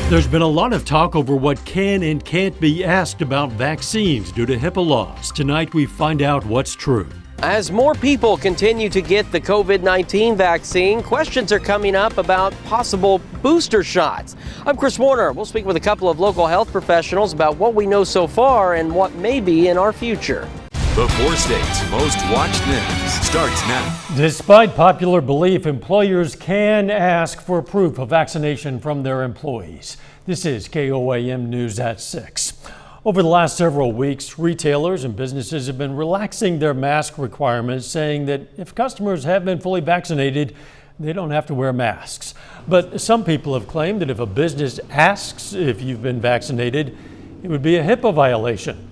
There's been a lot of talk over what can and can't be asked about vaccines due to HIPAA laws. Tonight we find out what's true. As more people continue to get the COVID-19 vaccine, questions are coming up about possible booster shots. I'm Chris Warner. We'll speak with a couple of local health professionals about what we know so far and what may be in our future. The 4 states' most watched news starts now. Despite popular belief, employers can ask for proof of vaccination from their employees. This is KOAM News at 6. Over the last several weeks, retailers and businesses have been relaxing their mask requirements, saying that if customers have been fully vaccinated, they don't have to wear masks. But some people have claimed that if a business asks if you've been vaccinated, it would be a HIPAA violation.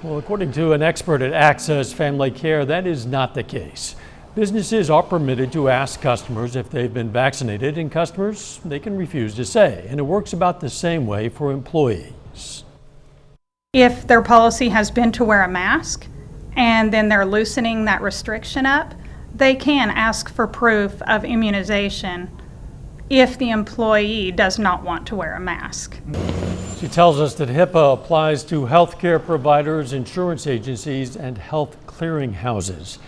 Well, according to an expert at Access Family Care, that is not the case. Businesses are permitted to ask customers if they've been vaccinated, and customers, they can refuse to say. And it works about the same way for employees. If their policy has been to wear a mask and then they're loosening that restriction up, they can ask for proof of immunization if the employee does not want to wear a mask. She tells us that HIPAA applies to healthcare providers, insurance agencies, and health clearinghouses.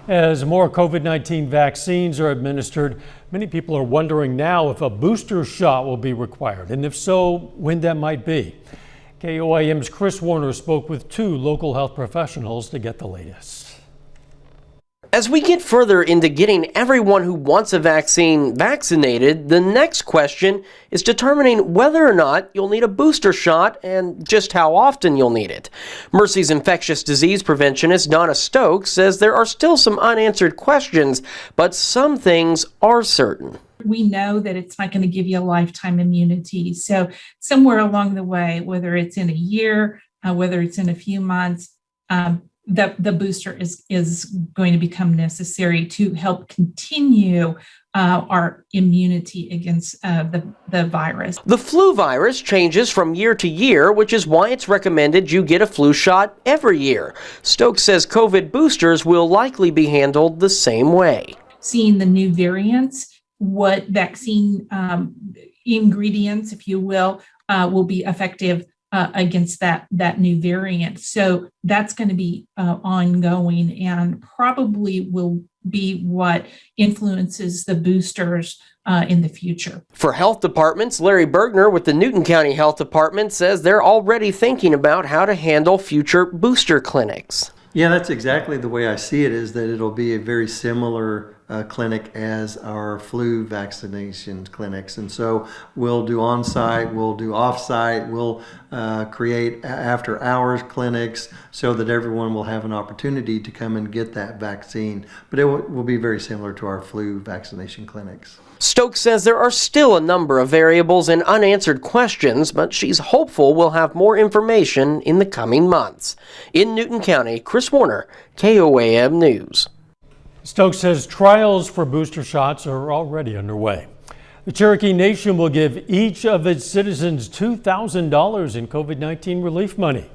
As more COVID-19 vaccines are administered, many people are wondering now if a booster shot will be required, and if so, when that might be. KOAM's Chris Warner spoke with 2 local health professionals to get the latest. As we get further into getting everyone who wants a vaccine vaccinated, the next question is determining whether or not you'll need a booster shot and just how often you'll need it. Mercy's infectious disease preventionist Donna Stokes says there are still some unanswered questions, but some things are certain. We know that it's not going to give you a lifetime immunity. So somewhere along the way, whether it's in a year, whether it's in a few months, the booster is going to become necessary to help continue our immunity against the virus. The flu virus changes from year to year, which is why it's recommended you get a flu shot every year. Stokes says COVID boosters will likely be handled the same way. Seeing the new variants, what vaccine ingredients, if you will be effective against that new variant. So that's going to be ongoing and probably will be what influences the boosters in the future. For health departments, Larry Bergner with the Newton County Health Department says they're already thinking about how to handle future booster clinics. Yeah, that's exactly the way I see it, is that it'll be a very similar clinic as our flu vaccination clinics. And so we'll do on-site, we'll do off-site, we'll create after-hours clinics so that everyone will have an opportunity to come and get that vaccine. But it will be very similar to our flu vaccination clinics. Stokes says there are still a number of variables and unanswered questions, but she's hopeful we'll have more information in the coming months. In Newton County, Chris Warner, KOAM News. Stokes says trials for booster shots are already underway. The Cherokee Nation will give each of its citizens $2,000 in COVID-19 relief money.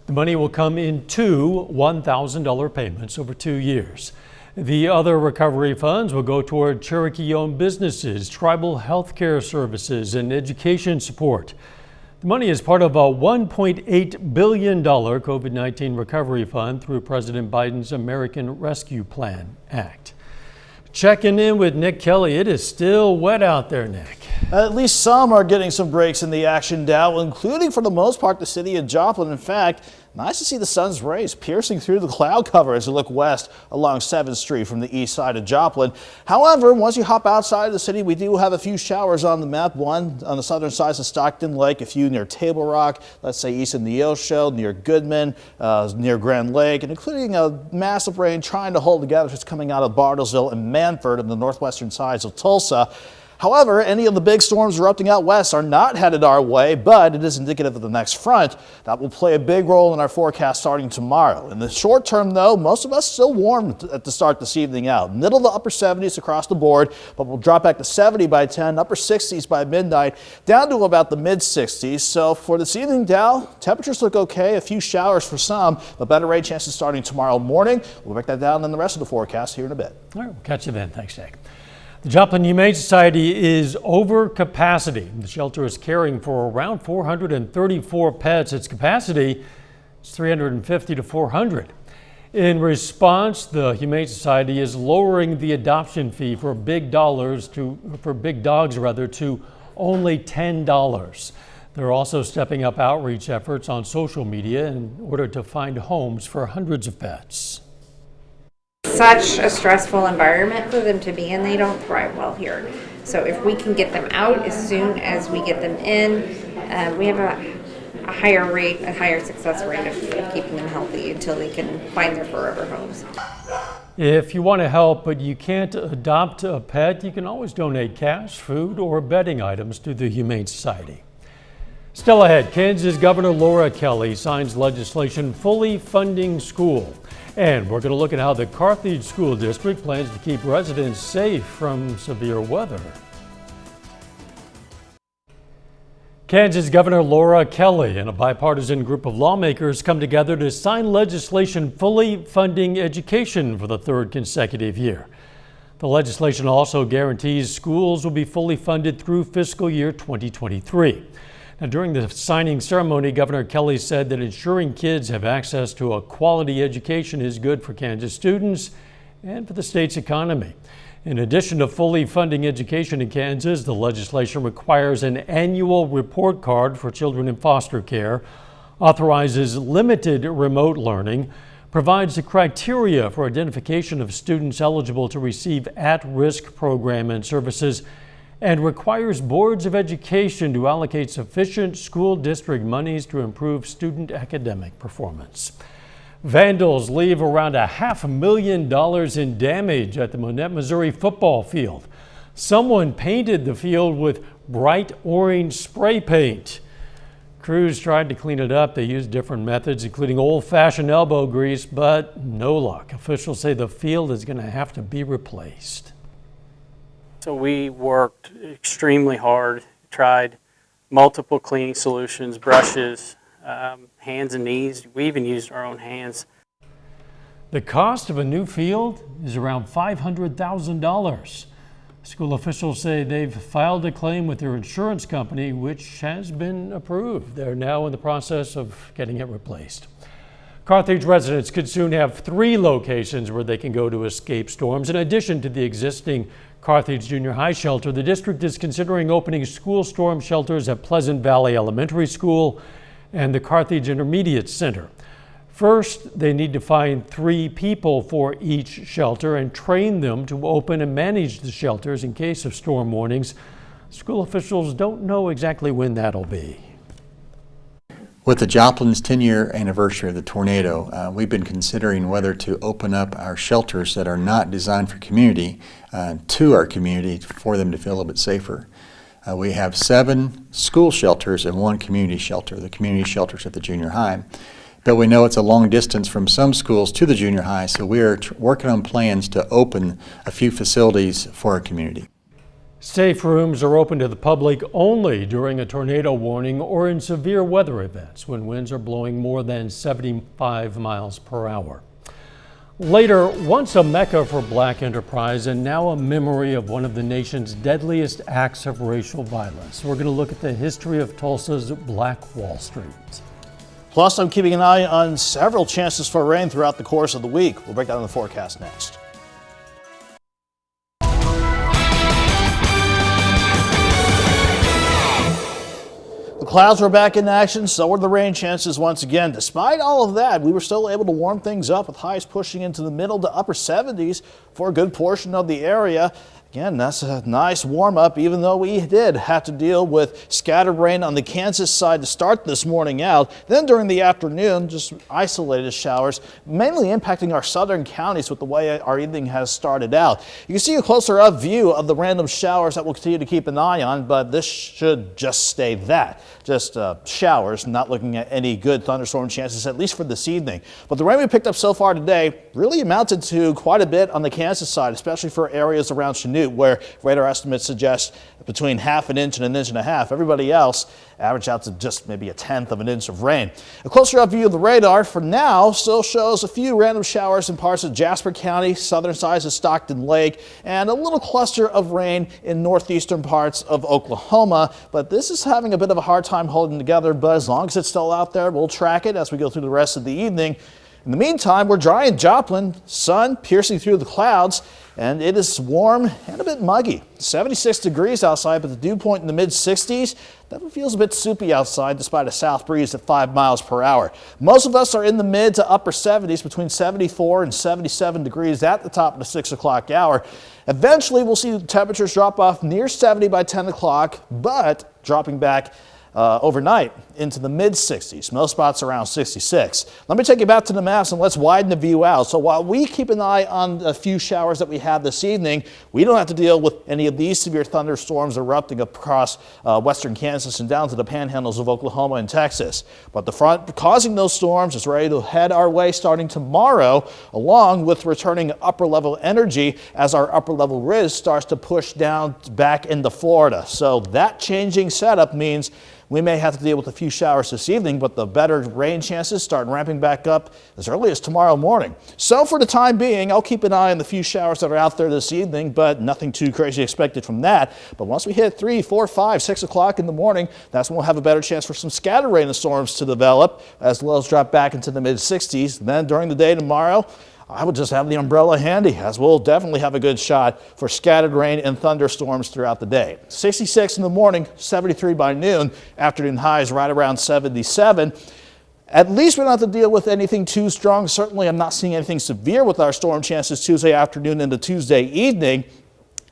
The money will come in 2 $1,000 payments over 2 years. The other recovery funds will go toward Cherokee-owned businesses, tribal health care services, and education support. The money is part of a $1.8 billion COVID-19 recovery fund through President Biden's American Rescue Plan Act. Checking in with Nick Kelly. It is still wet out there, Nick. At least some are getting some breaks in the action, Dow, including for the most part the city of Joplin. In fact, nice to see the sun's rays piercing through the cloud cover as you look west along 7th Street from the east side of Joplin. However, once you hop outside of the city, we do have a few showers on the map. One on the southern side of Stockton Lake, a few near Table Rock, let's say east of Neosho, near Goodman, near Grand Lake, and including a massive rain trying to hold together just coming out of Bartlesville and Manford and the northwestern sides of Tulsa. However, any of the big storms erupting out west are not headed our way, but it is indicative of the next front that will play a big role in our forecast starting tomorrow. In the short term, though, most of us still warm at the start this evening out. Middle to upper 70s across the board, but we'll drop back to 70 by 10, upper 60s by midnight, down to about the mid 60s. So for this evening, Dow, temperatures look okay, a few showers for some, but better rain chances starting tomorrow morning. We'll break that down in the rest of the forecast here in a bit. All right, we'll catch you then. Thanks, Jake. The Joplin Humane Society is over capacity. The shelter is caring for around 434 pets. Its capacity is 350 to 400. In response, the Humane Society is lowering the adoption fee for big dogs to only $10. They're also stepping up outreach efforts on social media in order to find homes for hundreds of pets. Such a stressful environment for them to be in. They don't thrive well here. So if we can get them out as soon as we get them in, we have a higher success rate of keeping them healthy until they can find their forever homes. If you want to help but you can't adopt a pet, you can always donate cash, food, or bedding items to the Humane Society. Still ahead, Kansas Governor Laura Kelly signs legislation fully funding school. And we're going to look at how the Carthage School District plans to keep residents safe from severe weather. Kansas Governor Laura Kelly and a bipartisan group of lawmakers come together to sign legislation fully funding education for the third consecutive year. The legislation also guarantees schools will be fully funded through fiscal year 2023. Now, during the signing ceremony, Governor Kelly said that ensuring kids have access to a quality education is good for Kansas students and for the state's economy. In addition to fully funding education in Kansas, the legislation requires an annual report card for children in foster care, authorizes limited remote learning, provides the criteria for identification of students eligible to receive at-risk program and services, and requires boards of education to allocate sufficient school district monies to improve student academic performance. Vandals leave around $500,000 in damage at the Monette, Missouri football field. Someone painted the field with bright orange spray paint. Crews tried to clean it up. They used different methods, including old-fashioned elbow grease, but no luck. Officials say the field is going to have to be replaced. So we worked extremely hard, tried multiple cleaning solutions, brushes, hands and knees. We even used our own hands. The cost of a new field is around $500,000. School officials say they've filed a claim with their insurance company, which has been approved. They're now in the process of getting it replaced. Carthage residents could soon have 3 locations where they can go to escape storms. In addition to the existing Carthage Junior High shelter, the district is considering opening school storm shelters at Pleasant Valley Elementary School and the Carthage Intermediate Center. First, they need to find 3 people for each shelter and train them to open and manage the shelters in case of storm warnings. School officials don't know exactly when that'll be. With the Joplin's 10-year anniversary of the tornado, we've been considering whether to open up our shelters that are not designed for community to our community for them to feel a little bit safer. We have 7 school shelters and 1 community shelter, the community shelters at the junior high. But we know it's a long distance from some schools to the junior high, so we are working on plans to open a few facilities for our community. Safe rooms are open to the public only during a tornado warning or in severe weather events when winds are blowing more than 75 miles per hour. Later, once a mecca for black enterprise and now a memory of one of the nation's deadliest acts of racial violence. We're going to look at the history of Tulsa's Black Wall Street. Plus, I'm keeping an eye on several chances for rain throughout the course of the week. We'll break down the forecast next. The clouds were back in action, so were the rain chances once again. Despite all of that, we were still able to warm things up with highs pushing into the middle to upper 70s for a good portion of the area. Again, that's a nice warm up, even though we did have to deal with scattered rain on the Kansas side to start this morning out. Then during the afternoon, just isolated showers, mainly impacting our southern counties with the way our evening has started out. You can see a closer up view of the random showers that we'll continue to keep an eye on, but this should just stay that. Just showers, not looking at any good thunderstorm chances, at least for this evening. But the rain we picked up so far today really amounted to quite a bit on the Kansas side, especially for areas around Chanute. Butte, where radar estimates suggest between half an inch and an inch and a half. Everybody else average out to just maybe a tenth of an inch of rain. A closer up view of the radar for now still shows a few random showers in parts of Jasper County, southern sides of Stockton Lake, and a little cluster of rain in northeastern parts of Oklahoma. But this is having a bit of a hard time holding together, but as long as it's still out there, we'll track it as we go through the rest of the evening. In the meantime, we're dry in Joplin, sun piercing through the clouds, and it is warm and a bit muggy. 76 degrees outside, but the dew point in the mid-60s. That feels a bit soupy outside despite a south breeze at 5 miles per hour. Most of us are in the mid to upper 70s, between 74 and 77 degrees at the top of the 6 o'clock hour. Eventually, we'll see temperatures drop off near 70 by 10 o'clock, but dropping back overnight into the mid-60s. Most spots around 66. Let me take you back to the maps and let's widen the view out. So while we keep an eye on a few showers that we have this evening, we don't have to deal with any of these severe thunderstorms erupting across western Kansas and down to the panhandles of Oklahoma and Texas. But the front causing those storms is ready to head our way starting tomorrow, along with returning upper level energy as our upper level ridge starts to push down back into Florida. So that changing setup means we may have to deal with a few showers this evening, but the better rain chances start ramping back up as early as tomorrow morning. So for the time being, I'll keep an eye on the few showers that are out there this evening, but nothing too crazy expected from that. But once we hit 3, 4, 5, 6 o'clock in the morning, that's when we'll have a better chance for some scattered rain and storms to develop as lows drop back into the mid-60s. Then during the day tomorrow, I would just have the umbrella handy, as we'll definitely have a good shot for scattered rain and thunderstorms throughout the day. 66 in the morning, 73 by noon, afternoon highs right around 77. At least we don't have to deal with anything too strong. Certainly I'm not seeing anything severe with our storm chances Tuesday afternoon into Tuesday evening.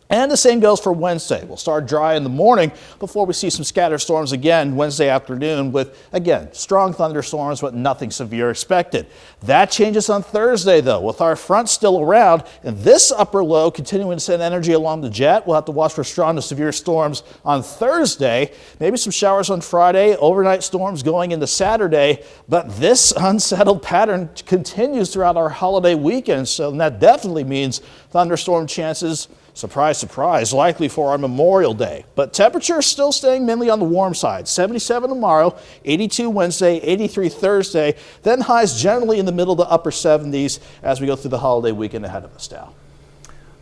And the same goes for Wednesday. We'll start dry in the morning before we see some scattered storms again Wednesday afternoon with, again, strong thunderstorms, but nothing severe expected. That changes on Thursday, though, with our front still around and this upper low continuing to send energy along the jet. We'll have to watch for strong to severe storms on Thursday. Maybe some showers on Friday, overnight storms going into Saturday. But this unsettled pattern continues throughout our holiday weekend, so that definitely means thunderstorm chances, surprise, surprise, likely for our Memorial Day. But temperatures still staying mainly on the warm side. 77 tomorrow, 82 Wednesday, 83 Thursday, then highs generally in the middle to upper 70s as we go through the holiday weekend ahead of us now.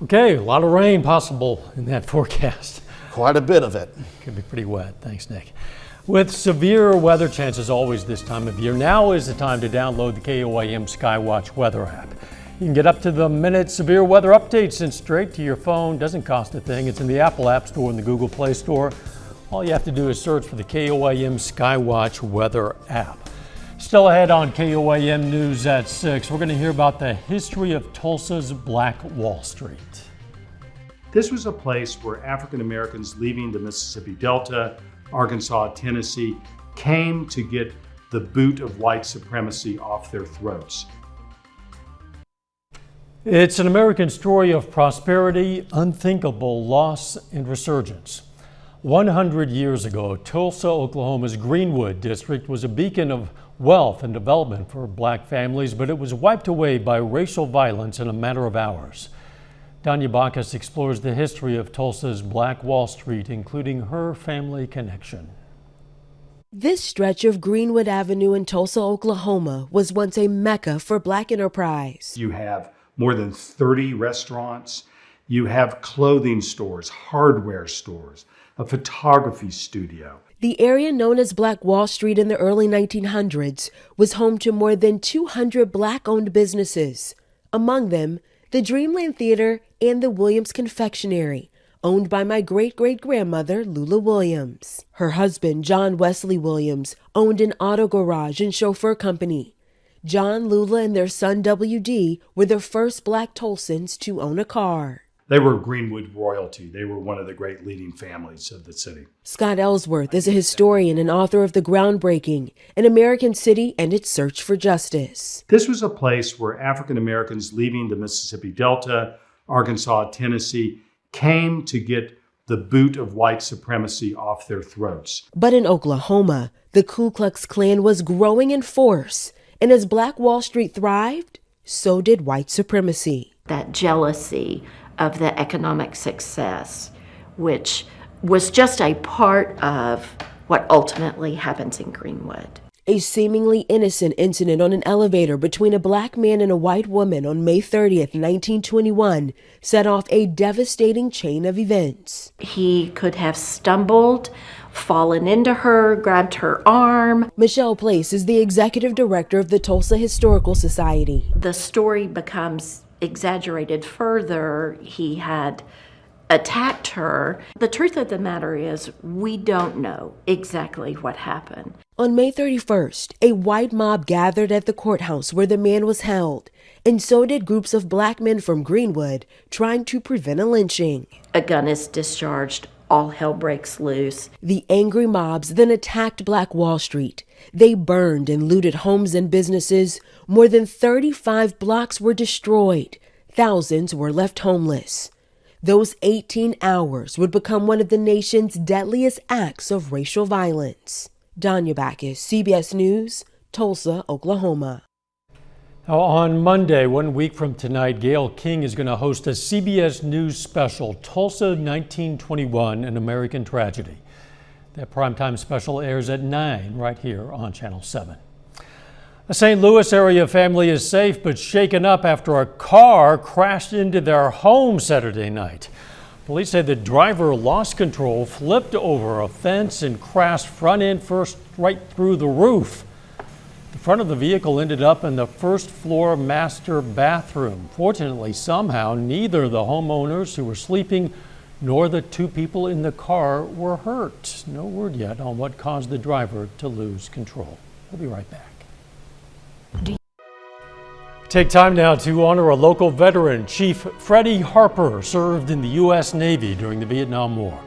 Okay, a lot of rain possible in that forecast. Quite a bit of it. Could be pretty wet. Thanks, Nick. With severe weather chances always this time of year, now is the time to download the KOAM SKYWATCH weather app. You can get up to the minute severe weather updates sent straight to your phone. Doesn't cost a thing. It's in the Apple App Store and the Google Play Store. All you have to do is search for the KOAM SKYWATCH weather app. Still ahead on KOAM News at 6, we're going to hear about the history of Tulsa's Black Wall Street. This was a place where African Americans leaving the Mississippi Delta, Arkansas, Tennessee, came to get the boot of white supremacy off their throats. It's an American story of prosperity, unthinkable loss, and resurgence. 100 years ago, Tulsa, Oklahoma's Greenwood district was a beacon of wealth and development for black families, but it was wiped away by racial violence in a matter of hours. Danya Bacchus explores the history of Tulsa's Black Wall Street, including her family connection. This stretch of Greenwood Avenue in Tulsa, Oklahoma was once a mecca for black enterprise. You have more than 30 restaurants. You have clothing stores, hardware stores, a photography studio. The area known as Black Wall Street in the early 1900s was home to more than 200 black-owned businesses. Among them, the Dreamland Theater and the Williams Confectionery, owned by my great-great-grandmother, Lula Williams. Her husband, John Wesley Williams, owned an auto garage and chauffeur company. John, Lula, and their son W.D. were the first black Tulsans to own a car. They were Greenwood royalty. They were one of the great leading families of the city. Scott Ellsworth is a historian and author of The Groundbreaking, An American City and Its Search for Justice. This was a place where African Americans leaving the Mississippi Delta, Arkansas, Tennessee, came to get the boot of white supremacy off their throats. But in Oklahoma, the Ku Klux Klan was growing in force. And as Black Wall Street thrived, so did white supremacy. That jealousy of the economic success, which was just a part of what ultimately happens in Greenwood. A seemingly innocent incident on an elevator between a black man and a white woman on May 30th, 1921, set off a devastating chain of events. He could have stumbled, fallen into her, grabbed her arm. Michelle Place is the executive director of the Tulsa Historical Society. The story becomes exaggerated further. He had attacked her. The truth of the matter is, we don't know exactly what happened. On May 31st, a white mob gathered at the courthouse where the man was held, and so did groups of black men from Greenwood trying to prevent a lynching. A gun is discharged. All hell breaks loose. The angry mobs then attacked Black Wall Street. They burned and looted homes and businesses. More than 35 blocks were destroyed. Thousands were left homeless. Those 18 hours would become one of the nation's deadliest acts of racial violence. Danya Backus, CBS News, Tulsa, Oklahoma. Now, on Monday, 1 week from tonight, Gayle King is going to host a CBS News special, Tulsa 1921, An American Tragedy. That primetime special airs at 9 right here on Channel 7. A St. Louis area family is safe but shaken up after a car crashed into their home Saturday night. Police say the driver lost control, flipped over a fence, and crashed front end first right through the roof. The front of the vehicle ended up in the first floor master bathroom. Fortunately, somehow, neither the homeowners who were sleeping nor the two people in the car were hurt. No word yet on what caused the driver to lose control. We'll be right back. Take time now to honor a local veteran. Chief Freddie Harper served in the U.S. Navy during the Vietnam War.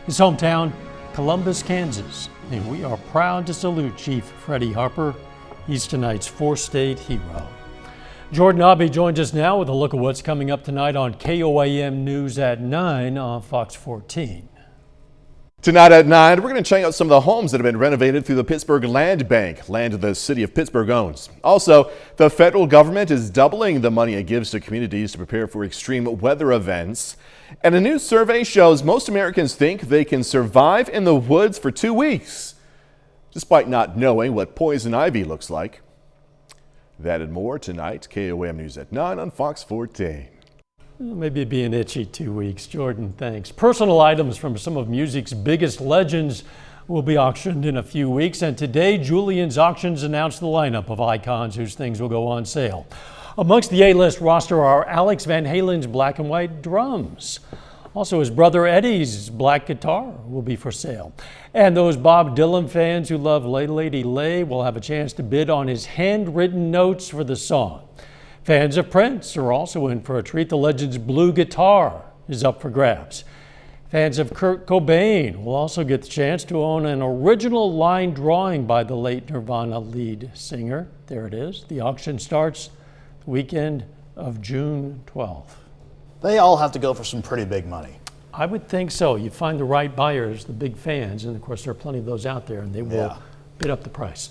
His hometown, Columbus, Kansas. And we are proud to salute Chief Freddie Harper. He's tonight's four-state hero. Jordan Abbey joins us now with a look at what's coming up tonight on KOAM News at 9 on Fox 14. Tonight at 9, we're going to check out some of the homes that have been renovated through the Pittsburgh Land Bank, land the city of Pittsburgh owns. Also, the federal government is doubling the money it gives to communities to prepare for extreme weather events. And a new survey shows most Americans think they can survive in the woods for 2 weeks, despite not knowing what poison ivy looks like. That and more tonight, KOAM News at 9 on Fox 14. Maybe it'd be an itchy 2 weeks. Jordan, thanks. Personal items from some of music's biggest legends will be auctioned in a few weeks. And today, Julian's Auctions announced the lineup of icons whose things will go on sale. Amongst the A-list roster are Alex Van Halen's black and white drums. Also, his brother Eddie's black guitar will be for sale. And those Bob Dylan fans who love Lay Lady Lay will have a chance to bid on his handwritten notes for the song. Fans of Prince are also in for a treat. The legend's blue guitar is up for grabs. Fans of Kurt Cobain will also get the chance to own an original line drawing by the late Nirvana lead singer. There it is. The auction starts the weekend of June 12th. They all have to go for some pretty big money. I would think so. You find the right buyers, the big fans, and of course there are plenty of those out there, and they will bid up the price.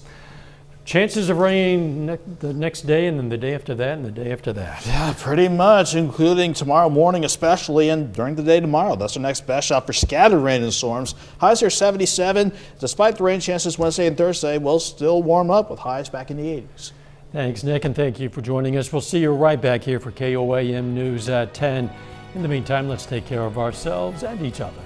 Chances of rain the next day, and then the day after that, and the day after that. Yeah, pretty much, including tomorrow morning especially, and during the day tomorrow. That's our next best shot for scattered rain and storms. Highs are 77. Despite the rain chances Wednesday and Thursday, we'll still warm up with highs back in the 80s. Thanks, Nick, and thank you for joining us. We'll see you right back here for KOAM News at 10. In the meantime, let's take care of ourselves and each other.